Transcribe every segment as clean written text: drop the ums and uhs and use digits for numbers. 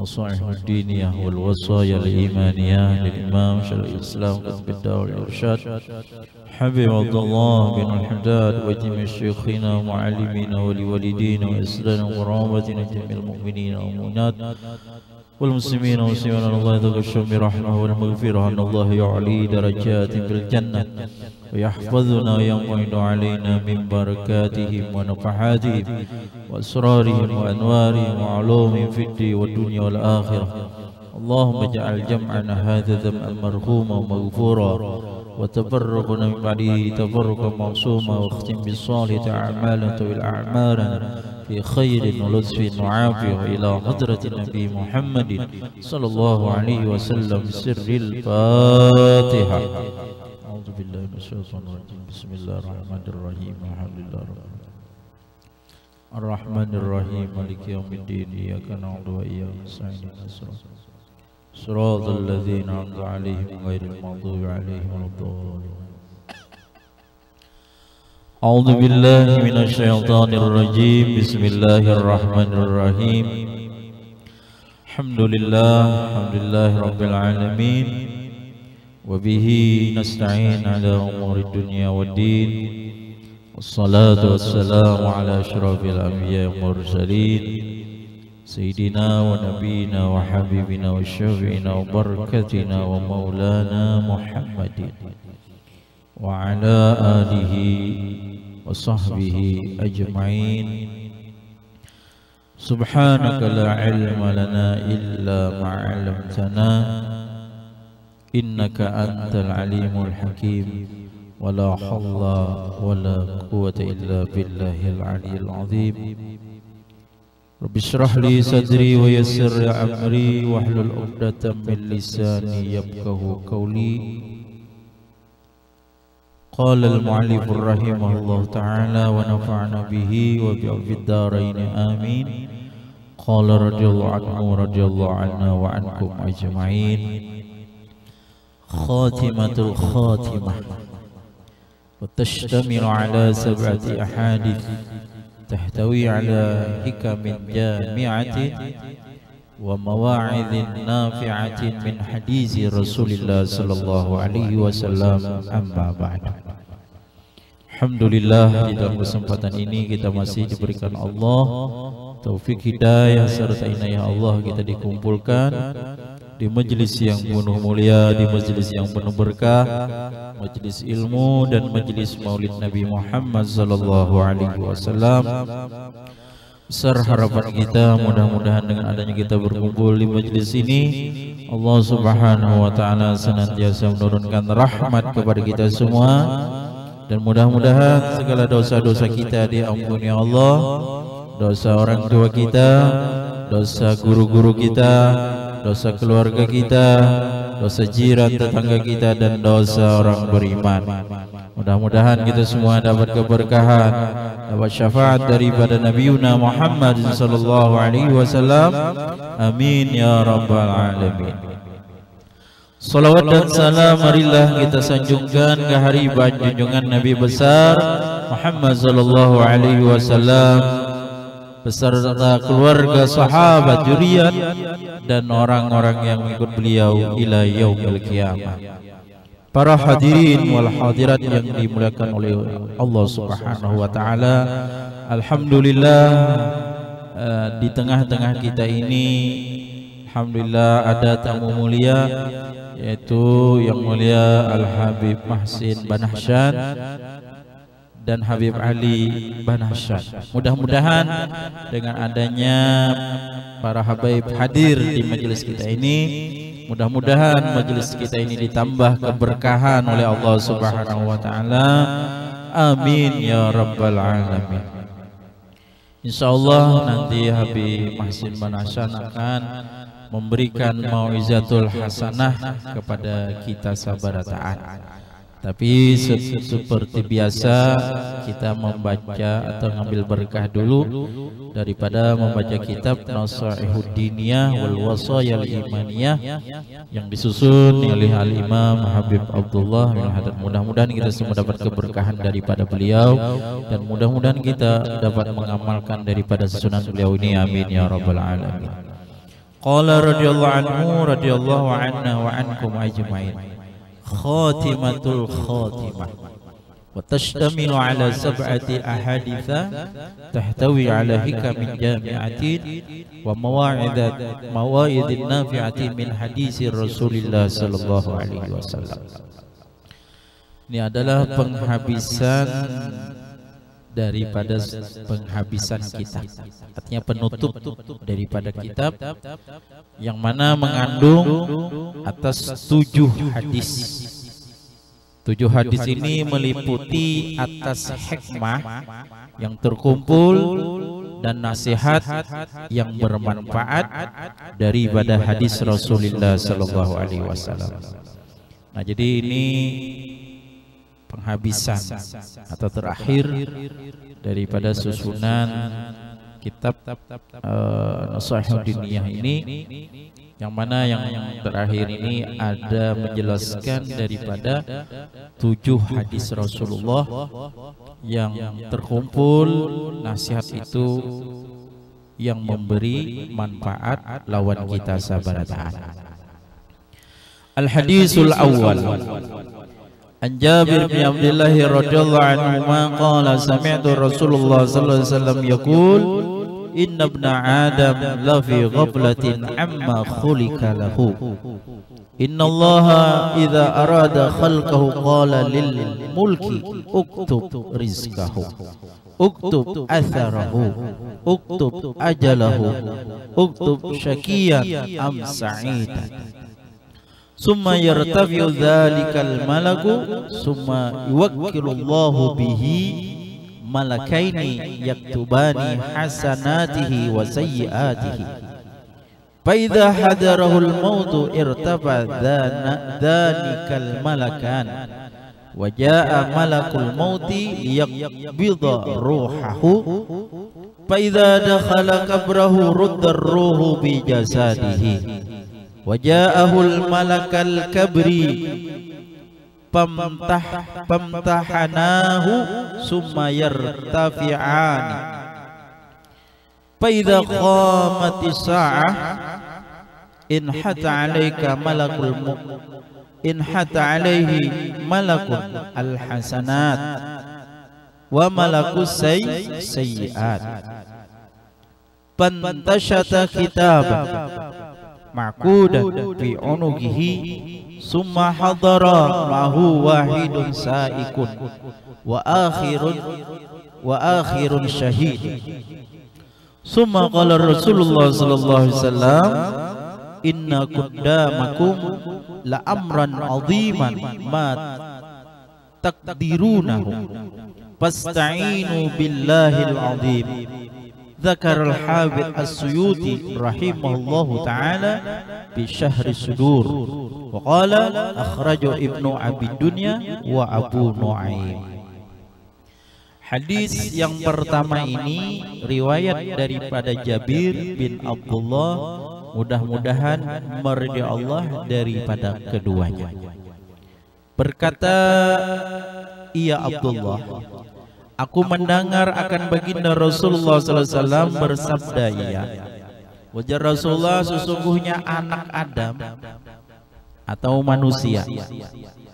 النصائح الدينية والوصايا الإيمانية للإمام شيخ الإسلام قطب الدعوة والإرشاد حبيب عبد الله بن الحداد وجميع شيوخنا ومعلمينا ولوالدينا وإسلام وقرابتنا جميع المؤمنين والمؤمنات والمسلمين والمسلمين أن الله يتغشوا برحمه والمغفرة أن الله يعلي درجات في الجنة ويحفظنا ويمن علينا من بركاتهم ونفحاتهم وأسرارهم وأنوارهم وعلومهم في الدين والدنيا والآخرة. اللهم اجعل جمعنا هذا ذنبا مرحوما ومغفورا وتفرقنا من بعده تفرقا معصوما واختم بالصالح أعمالا طويل أعمالا في خير ولطف وعافية إلى حضرة النبي محمد صلى الله عليه وسلم بسر الفاتحة. أعوذ بالله من الشيطان الرجيم. بسم الله الرحمن الرحيم. الحمد لله رب العالمين الرحمن الرحيم مالك يوم الدين إياك نعبد وإياك نستعين صراط الذين أنعمت عليهم غير المغضوب عليهم ولا الضالين. أعوذ بالله من الشيطان الرجيم. بسم الله الرحمن الرحيم. الحمد لله رب العالمين وبه نستعين على أمور الدنيا والدين والصلاة والسلام على أشرف الأنبياء والمرسلين سيدنا ونبينا وحبيبنا وشفيعنا وبركتنا ومولانا محمد وعلى آله وصحبه أجمعين. سبحانك لا علم لنا إلا ما علمتنا إنك أنت العليم الحكيم ولا حول ولا قوة إلا بالله العلي العظيم. رب اشرح لي صدري ويسر أمري واحلل عقدة من لساني يفقهوا قولي. قال المؤلف رحمه الله تعالى ونفعنا به وفي الدارين آمين. قال رضي الله عنه رضي الله عنا وعنكم أجمعين. خاتمة الخاتمة وتشتمل على 7 أحاديث تحتوي على حكم جامعة ومواعظ نافعة من حديث رسول الله صلى الله عليه وسلم. أما بعد. Alhamdulillah, di dalam kesempatan ini kita masih diberikan Allah taufik hidayah serta inayah Allah kita dikumpulkan di majelis yang penuh mulia, di majelis yang penuh berkah, majelis ilmu dan majelis Maulid Nabi Muhammad sallallahu alaihi wasallam. Besar harapan kita mudah-mudahan dengan adanya kita berkumpul di majelis ini, Allah Subhanahu wa taala senantiasa menurunkan rahmat kepada kita semua dan mudah-mudahan segala dosa-dosa kita diampuni Allah, dosa orang tua kita, dosa guru-guru kita, dosa keluarga kita, dosa jiran tetangga kita dan dosa orang beriman. Mudah-mudahan kita semua dapat keberkahan, dapat syafaat daripada Nabi Muhammad sallallahu alaihi wasallam. Amin ya rabbal alamin. Salawat dan salam marilah kita sanjungkan ke hariban junjungan Nabi besar Muhammad sallallahu alaihi wasallam beserta keluarga, sahabat, zuriat dan orang-orang yang mengikut beliau ila yaumil qiyamah. Para hadirin wal hadirat yang dimuliakan oleh Allah Subhanahu wa taala, alhamdulillah di tengah-tengah kita ini alhamdulillah ada tamu mulia, yaitu yang mulia Al-Habib Mahsin Banahsyad dan Habib Ali Banahsyad. Mudah-mudahan dengan adanya para habaib hadir di majelis kita ini, mudah-mudahan majelis kita ini ditambah keberkahan oleh Allah Subhanahu wa taala. Amin ya rabbal alamin. Insyaallah nanti Habib Mahsin Banahsyad akan memberikan mau'izatul hasanah kepada kita sahabat taat. Tapi seperti biasa kita membaca atau ngambil berkah dulu daripada membaca kitab Nasaihud Diniyah wal Wasayal Imaniyah yang disusun oleh Al-Imam Habib Abdullah bin Haddad. Mudah-mudahan kita semua dapat keberkahan daripada beliau dan mudah-mudahan kita dapat mengamalkan daripada susunan beliau ini. Amin ya rabbal alamin. Qala radhiyallahu anna wa ankum ajma'in. Khatimatul khatimah. Wa tashtamilu ala sab'ati ahaditha tahtawi ala hikamin jami'atin wa mawa'idin nafi'atin min hadisi Rasulillah sallallahu alaihi wasallam. Ini adalah penghabisan daripada penghabisan kitab, artinya penutup daripada kitab yang mana mengandung atas 7 hadis. 7 hadis ini meliputi atas hikmah yang terkumpul dan nasihat yang bermanfaat daripada hadis Rasulullah sallallahu alaihi wasallam. Nah, jadi ini penghabisan atau terakhir daripada susunan kitab Nasihat Diniyah ini, yang mana yang terakhir ini ada menjelaskan daripada 7 hadis Rasulullah yang terkumpul nasihat itu yang memberi manfaat lawan kita sabarataan. Al-hadisul awwal An Jabir bin Abdullah radhiyallahu anhu qala sami'tu Rasulullah sallallahu alaihi wasallam yaqul inna ibna Adam la fi ghaflatin amma khulika lahu. Inna Allaha idza arada khalqahu qala lil mulki uktub rizqahu, uktub atharahu, uktub ajalahu, uktub syakiyan am sa'idan. Summa yartafi'u dhalikal malaku summa yuwakkilullahu bihi malakaini yaktubani hasanatihi wa sayyiatihi. Fa idza hadarahul mautu irtafa dhalikal malakan wa jaa malakul mauti liyaqbida ruhahu. Fa idza dakhala qabrahu rudda ruhu bi jasadihi. Waja'ahul malakal kabri pamtahanahu summa yartafi'ani. Fa idza qamatis sa'ah in hatta 'alaika malakul in hatta 'alaihi malakun alhasanat wa malakus sayyi'at. Pantashata kitaban ma'qudan fi unugihi summa hadara ma'hu wahidun sa'ikun wa akhirun syahid. Summa qala Rasulullah sallallahu alaihi wasallam inna qaddamakum la amran 'aziman ma taqdirunahu fasta'inu billahil 'azim. Dzakar al-Habib As-Suyuti rahimahullahu ta'ala bi Syahri Sudur wa qala akhrajahu Ibnu Abi Dunya wa Abu Nu'aim. Hadis yang pertama ini riwayat daripada Jabir bin Abdullah, mudah-mudahan meridai Allah daripada keduanya. Berkata ia Abdullah, aku mendengar akan baginda Rasulullah SAW bersabda, ya, wajar Rasulullah, sesungguhnya anak Adam atau manusia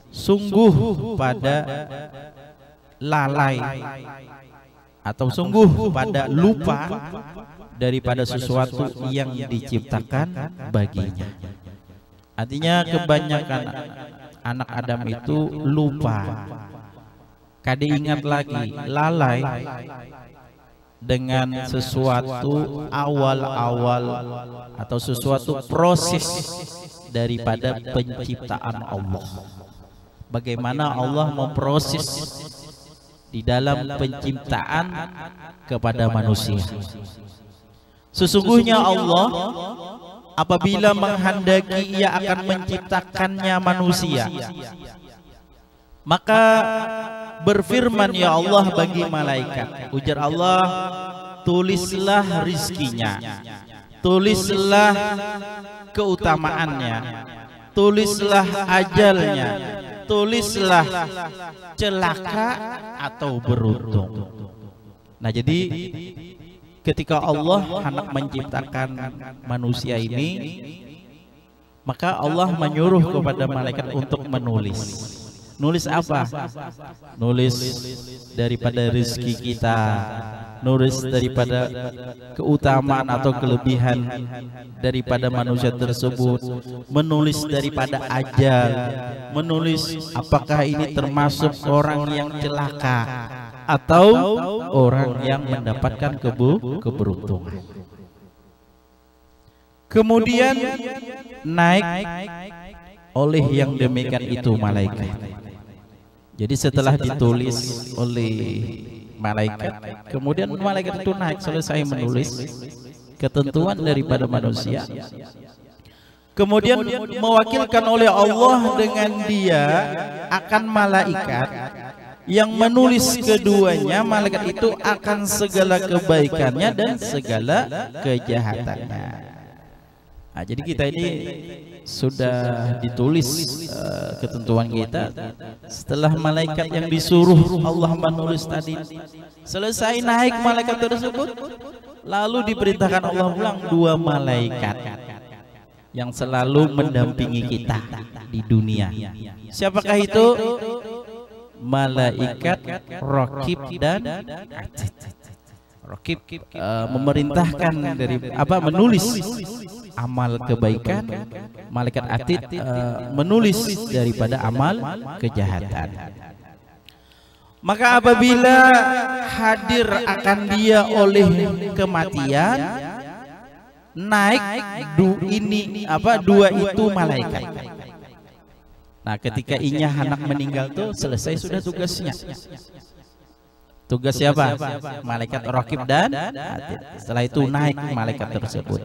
sungguh pada lalai atau sungguh pada lupa daripada sesuatu yang diciptakan baginya. Artinya kebanyakan anak Adam itu lupa, kade ingat lagi, lalai dengan sesuatu awal-awal atau sesuatu proses daripada penciptaan Allah. Bagaimana Allah memproses di dalam penciptaan kepada manusia. Sesungguhnya Allah apabila menghendaki ia akan menciptakannya manusia, maka berfirman ya Allah bagi malaikat, ujar Allah, tulislah rizkinya, tulislah keutamaannya, tulislah ajalnya, tulislah celaka atau beruntung. Nah, jadi ketika Allah hendak menciptakan manusia ini, maka Allah menyuruh kepada malaikat untuk menulis. Nulis apa? Nulis daripada rezeki kita, nulis daripada keutamaan atau kelebihan daripada manusia tersebut, menulis daripada ajal, menulis apakah ini termasuk orang yang celaka atau orang yang mendapatkan keberuntungan. Kemudian naik oleh yang demikian itu malaikat. Jadi setelah ditulis oleh malaikat, kemudian malaikat itu naik selesai menulis ketentuan daripada manusia. Kemudian mewakilkan oleh Allah dengan dia akan malaikat yang menulis keduanya. Malaikat itu akan segala kebaikannya dan segala kejahatannya. Nah, jadi kita ini sudah ditulis ketentuan kita. Setelah malaikat yang disuruh Allah menulis tadi selesai, naik malaikat tersebut, lalu diperintahkan Allah pulang 2 malaikat yang selalu mendampingi kita di dunia. Siapakah itu? Malaikat Raqib dan Atid. Raqib memerintahkan dari menulis amal kebaikan, malaikat Atid menulis daripada amal kejahatan. Maka apabila hadir akan dia oleh kematian, naik dua itu malaikat. Nah, ketika inya anak meninggal tuh selesai sudah tugasnya. Tugas siapa? Malaikat Raqib dan Atid. Setelah itu naik malaikat tersebut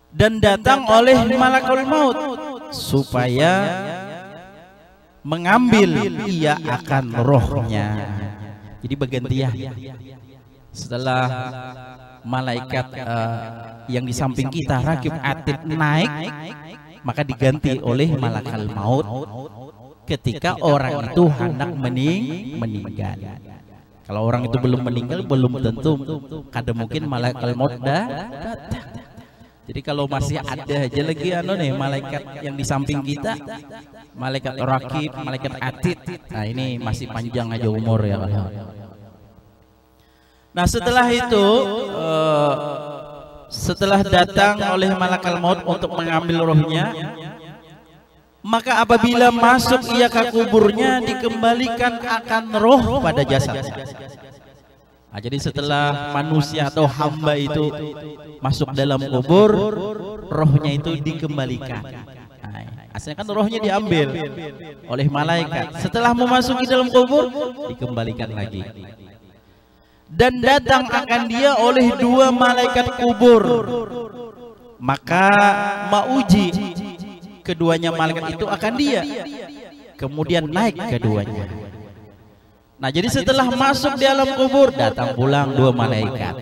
dan datang oleh malakul maut supaya mengambil ia akan rohnya. Jadi bergantian. Setelah malaikat yang di samping kita Raqib Atid naik, maka diganti oleh malakul maut ketika orang itu hendak meninggal. Kalau orang itu belum meninggal, belum tentu, kadang mungkin malaikat maut datang. Jadi kalau masih ada aja lagi malaikat yang di samping kita, malaikat Raqib, malaikat Atid, nah ini masih panjang aja umur ya. Nah setelah itu, setelah datang oleh malaikat maut untuk mengambil rohnya, maka apabila masuk ia ke kuburnya, dikembalikan akan roh pada jasadnya. Nah, jadi setelah manusia atau hamba itu masuk dalam kubur, rohnya itu dikembalikan. Nah, asalnya kan rohnya diambil oleh malaikat. Setelah memasuki dalam kubur, dikembalikan lagi. Dan datang akan dia oleh 2 malaikat kubur. Maka mauji keduanya malaikat itu akan dia, kemudian naik keduanya. Nah jadi setelah masuk di alam kubur, datang pulang 2 malaikat.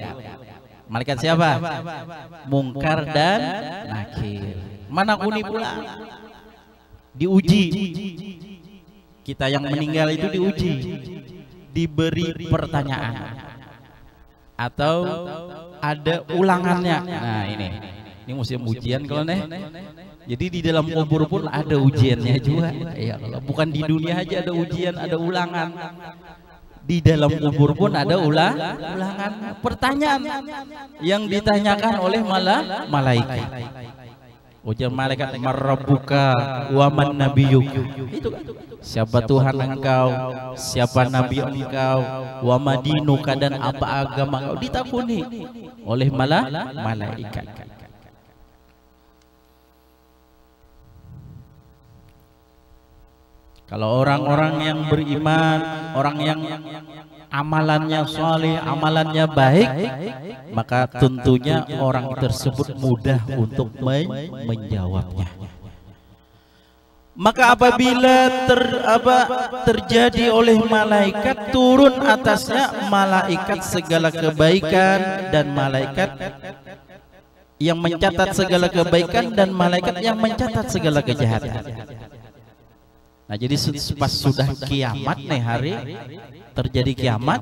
Malaikat siapa? Mungkar dan Nakir. Mana uni pulang? Diuji. Kita yang meninggal itu diuji, diberi pertanyaan atau ada ulangannya. Nah ini musim ujian kalau Jadi di dalam kubur pun ada ujiannya juga. Ya, kalau bukan di dunia aja ada ujian, ada ulangan. Di dalam kubur pun ada ulangan. Pertanyaan yang ditanyakan oleh malaikat. Ujar malaikat, "Marabbuka wa man nabiyyuk?" Itu kan. Siapa Tuhan engkau? Siapa nabi engkau? Wa madinuka, dan apa agama engkau? Ditakuni oleh malaikat. Kalau orang-orang yang beriman, orang yang amalannya soleh, amalannya baik, maka tentunya orang tersebut mudah untuk menjawabnya. Maka apabila terjadi oleh malaikat, turun atasnya malaikat segala kebaikan dan malaikat yang mencatat segala kebaikan dan malaikat yang mencatat segala kejahatan. Nah, jadi pas sudah kiamat nih hari terjadi kiamat,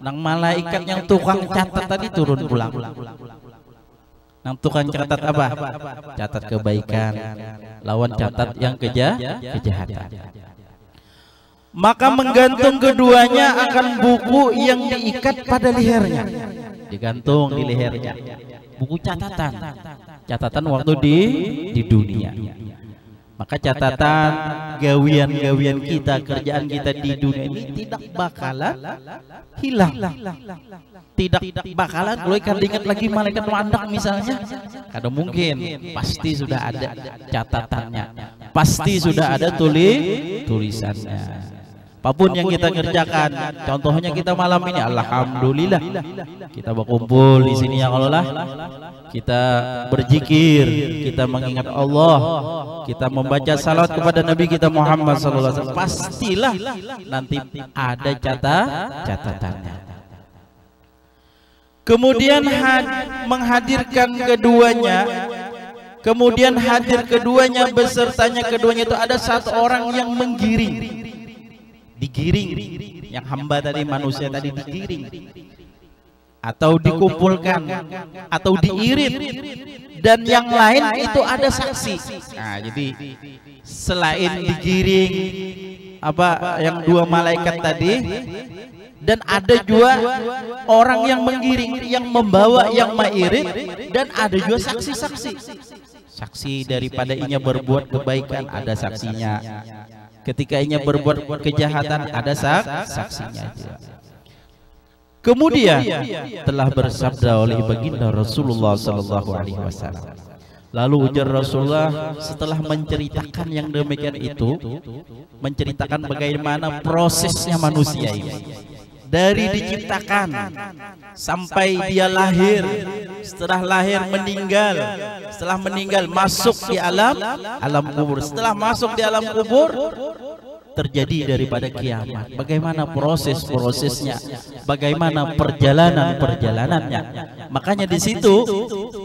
nang malaikat yang tukang catat tadi turun pulang. Nang tukang catat apa? Catat kebaikan, lawan catat yang kejahatan. Maka menggantung keduanya akan buku yang diikat pada lehernya. Digantung di lehernya. Buku catatan. Catatan waktu di dunia. Maka catatan gawian-gawian kita, kerjaan kita di dunia ini tidak bakalan hilang. Tidak bakalan kalau ikan diingat lagi malaikat mandang misalnya. Kada mungkin, pasti sudah ada catatannya. Pasti sudah ada tulisannya. Apapun yang kita kerjakan, contohnya kita malam ini, alhamdulillah kita berkumpul di sini ya Allah. Kita berzikir, kita mengingat Allah, kita membaca salawat kepada Nabi kita Muhammad SAW. Pastilah nanti ada catatannya. Kemudian menghadirkan keduanya. Kemudian hadir keduanya besertanya keduanya itu ada satu orang yang menggiring. Digiring, yang hamba tadi, manusia tadi digiring atau dikumpulkan atau diirit, dan yang lain itu ada saksi. Nah, jadi selain digiring apa yang dua malaikat tadi, dan ada juga orang yang menggiring, yang membawa, yang mengirit, dan ada juga saksi-saksi. Saksi daripada inya berbuat kebaikan ada saksinya. Ketika inya berbuat kejahatan ada saksinya. Kemudian telah bersabda oleh baginda Rasulullah SAW. Lalu ujar Rasulullah setelah menceritakan yang demikian itu, menceritakan bagaimana prosesnya manusia ini. Dari diciptakan sampai dia lahir, setelah lahir meninggal, setelah meninggal masuk di alam kubur, setelah masuk di alam kubur terjadi daripada kiamat. Bagaimana prosesnya, bagaimana perjalanannya. Makanya di situ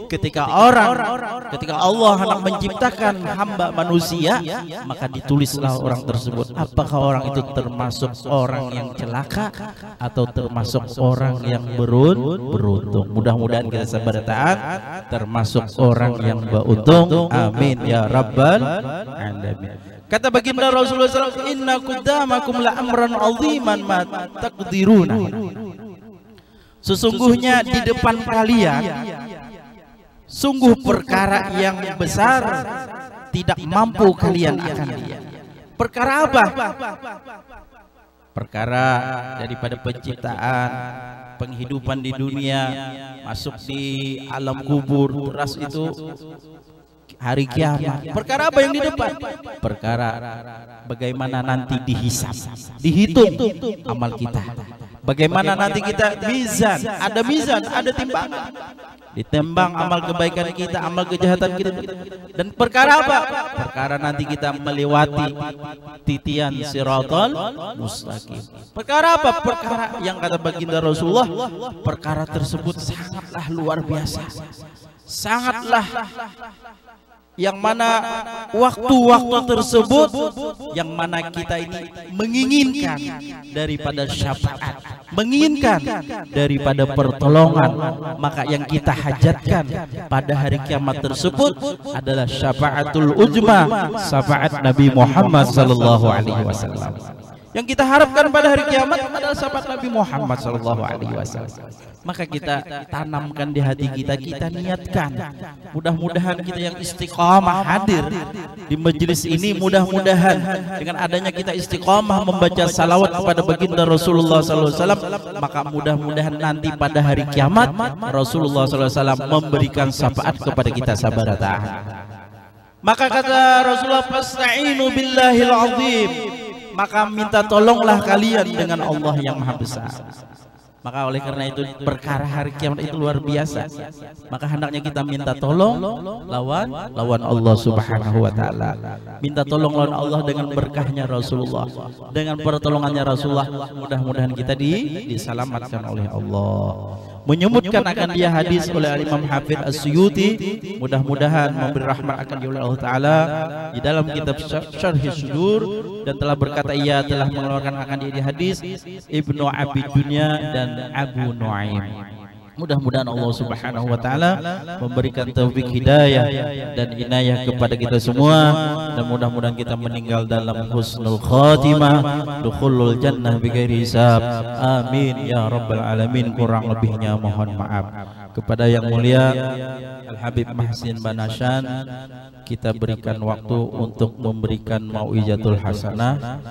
ketika Allah hendak menciptakan hamba manusia, maka ditulislah orang tersebut apakah orang itu termasuk orang yang celaka atau termasuk orang yang beruntung. Mudah-mudahan kita sabar taat termasuk orang yang beruntung. Amin ya rabbal alamin. Kata baginda Rasulullah SAW, inna qudamakum la amran aziman ma taqdiruna. Sesungguhnya di depan kalian sungguh perkara yang besar tidak mampu kalian akan lihat. Perkara apa? Perkara daripada penciptaan, penghidupan di dunia, masuk di alam kubur, terus itu hari kiamat. Perkara apa yang di depan? Perkara bagaimana nanti dihisab, dihitung amal kita. Bagaimana nanti kita mizan, ada timbangan. Ditimbang amal kebaikan kita, amal kejahatan kita. Dan perkara apa? Perkara nanti kita melewati titian siratal mustaqim. Perkara apa? Perkara yang kata baginda Rasulullah, perkara tersebut sangatlah luar biasa. Sangatlah yang mana waktu-waktu tersebut yang mana kita ini menginginkan daripada syafaat, menginginkan daripada pertolongan, maka yang kita hajatkan pada hari kiamat tersebut adalah syafaatul ujma, syafaat Nabi Muhammad SAW. Yang kita harapkan pada hari kiamat adalah syafaat Nabi Muhammad SAW. Maka kita tanamkan di hati kita, kita niatkan. Mudah-mudahan kita yang istiqamah hadir di majelis ini, mudah-mudahan dengan adanya kita istiqamah membaca salawat kepada baginda Rasulullah SAW, maka mudah-mudahan nanti pada hari kiamat Rasulullah SAW memberikan syafaat kepada kita sabar taat. Maka kata Rasulullah, fasta'inu billahil azim, maka minta tolonglah kalian dengan Allah yang maha besar. Maka oleh karena itu perkara hari kiamat itu luar biasa. Maka hendaknya kita minta tolong lawan Allah Subhanahu wa taala. Minta tolong lawan Allah dengan berkahnya Rasulullah, dengan pertolongannya Rasulullah. Mudah-mudahan kita diselamatkan oleh Allah. menyebutkan akan dia hadis oleh Imam Hafidz As-Suyuti, mudah-mudahan memberi rahmat akan dia oleh Allah Ta'ala di dalam kitab Syarhis Sudur, dan telah berkata ia telah mengeluarkan akan dia hadis Ibnu Abi Dunya dan Abu Nuaim. Mudah-mudahan Allah Subhanahu wa taala memberikan taufik hidayah dan inayah kepada kita semua, dan mudah-mudahan kita meninggal dalam husnul khatimah, dukhulul jannah bighairi hisab. Amin ya rabbal alamin. Kurang lebihnya mohon maaf. Kepada yang mulia Al Habib Mahsin Banasyan, kita berikan waktu untuk memberikan mau'izatul hasanah